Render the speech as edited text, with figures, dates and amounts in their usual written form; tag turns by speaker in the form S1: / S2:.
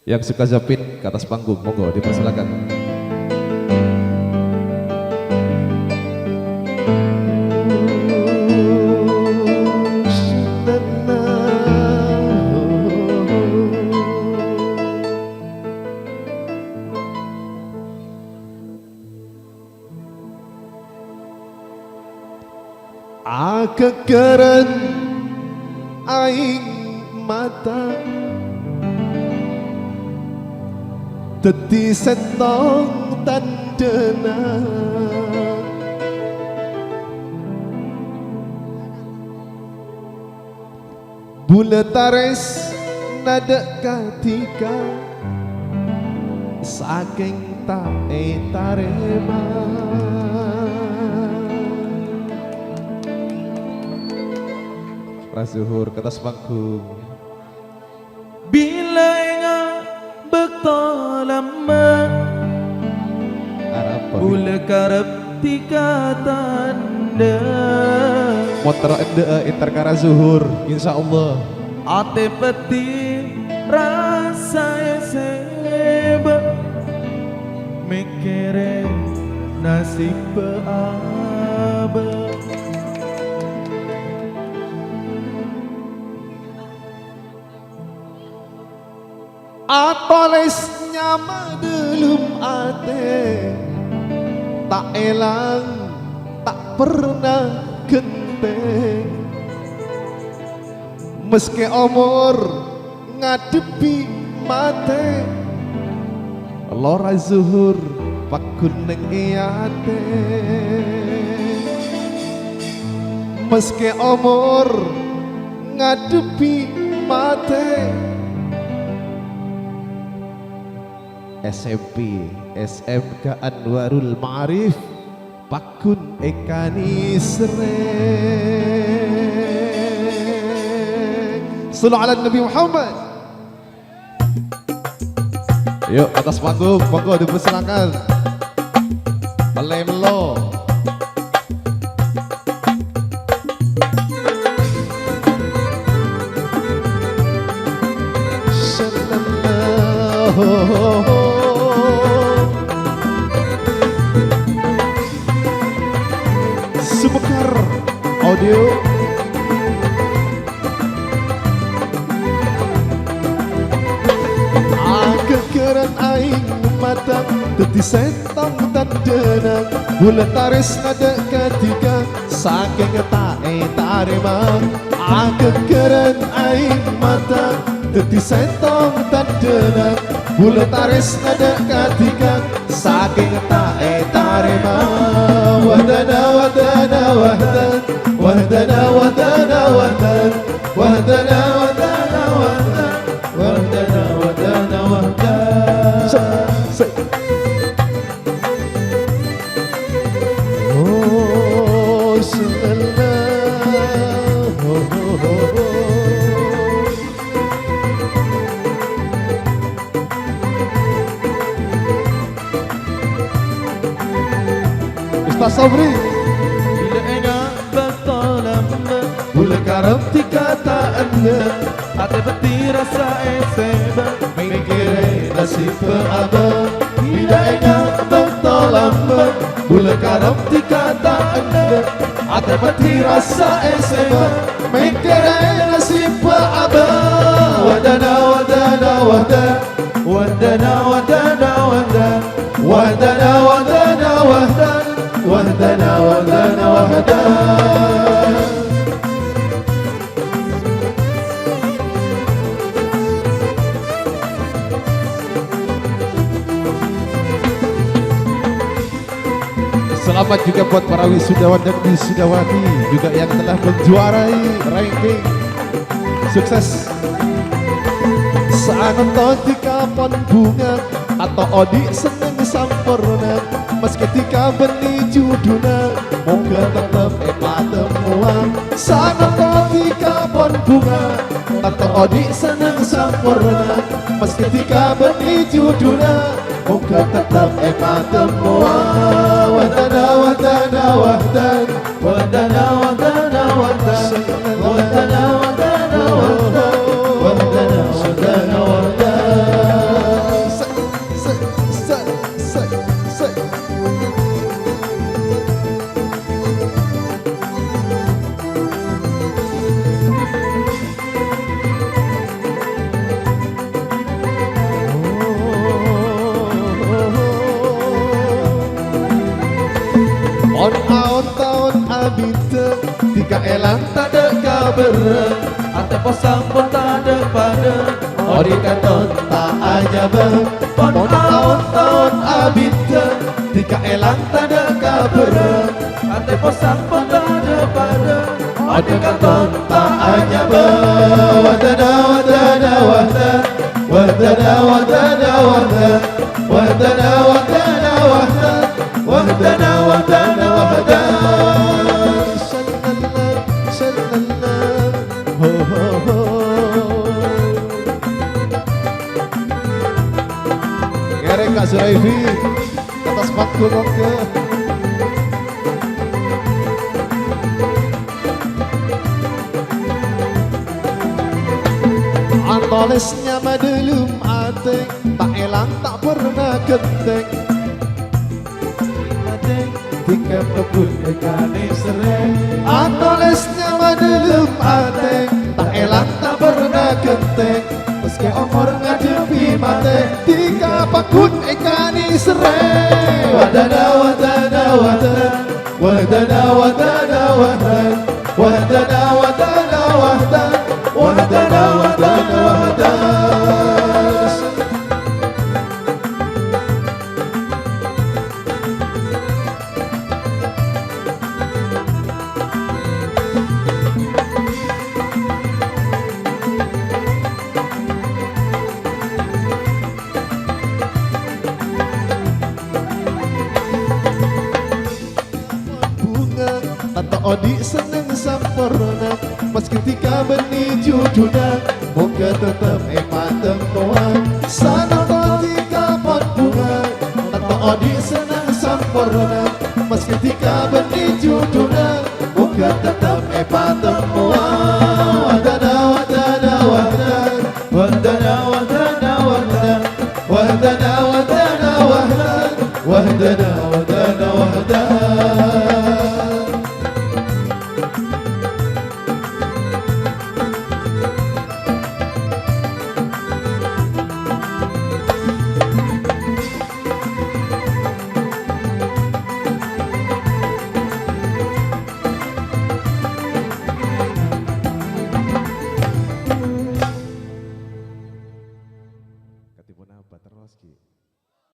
S1: Yang suka zapin ke atas panggung, monggo dipersilakan.
S2: Kekeren aing mata dadi sentong tandena buletares nada katika saking tae tarema
S1: Rasuhur ke atas panggung.
S3: Bila ingat bekal lama Bula karep tika tanda
S1: Motor ende interkara zuhur insyaallah.
S3: Ate peti rasa sebe mikire nasib abe
S2: Atoles nyama delum ate tak elang tak pernah genteng meski umur ngadepi mate lora zuhur pakun neng iate meski umur ngadepi mate SMP SMK Anwarul Ma'arif Pakun Ekani Sreng. Sallu ala Nabi Muhammad.
S1: Yuk atas panggung, monggo dipersilakan. Melemlo.
S2: Sallallahu Subekar audio kekeren aing mata dadi sentong tandenang bulan taris nada ketiga saking tae tarema kekeren aing mata dadi sentong tandenang bulan taris nada ketiga saking tae tarema wahdana wahdana wahdan wahdana wahdana wahdan wahdana wahdana wahdan wahdana wahdana wahdan oh Ustaz Sabri
S3: Bila ingat bekal lama
S2: Bula karep dikata anda
S3: Ate peti rasa sebe
S2: Mikire nasib abang Bila ingat betul lama Bula karep dikata anda Ate peti rasa SMA Mikire nasib abang Wadana wadana wahdan Wadana wadana wahdan Wadana wadana wahdan Wahdana wahdana wahdan
S1: Selamat juga buat para wisudawan dan wisudawati juga yang telah menjuarai ranking. Sukses.
S2: Saat nonton di kapan bunga atau odi seneng sampurna meski ketika beli juduna moga tetap temuan saat nonton di kapan bunga atau odi seneng sampurna meski ketika beli juduna moga tetap temuan wadana wadana wahdan wadana wadana wahdan wadana wadana wahdan wadana wadana wahdan tahun-tahun abita Tiga elang tak ada kabar
S3: Ate posang pun tak ada pada
S2: Odi katon tak ajaba Pon tahun-tahun abita Tiga elang tak ada kabar
S3: Ate posang pun tak ada pada
S2: Odi katon tak ajaba Wadada wadada wadada Wadada wadada wadada Wadada wadada wadada Wadada wadada wadada Shalala shalala Ho ho ho Ngerek Kak Suraifi atas panggung ke Antolesnya madelum ate tak elang tak pernah genteng
S3: Ate
S2: tiga pebun
S3: ekane sereng
S2: Antolesnya madelum ate tak elang tak pernah genteng meski umur ngadepi mate tiga pakun ekani sereng wadada wadada wadada wadada wadada wadada wadada wadada wadada wadada wadada wadada Tante Odi seneng sampurna pas ketika benih juduna moga tetap patem toan sana ketika pot bunga Tante Odi seneng sampurna pas ketika benih juduna moga tetap patem toan wadada wadada wadada wadada wadada wadada wadada wadada wadada wadada wadada wadada Ketipu apa terus ki?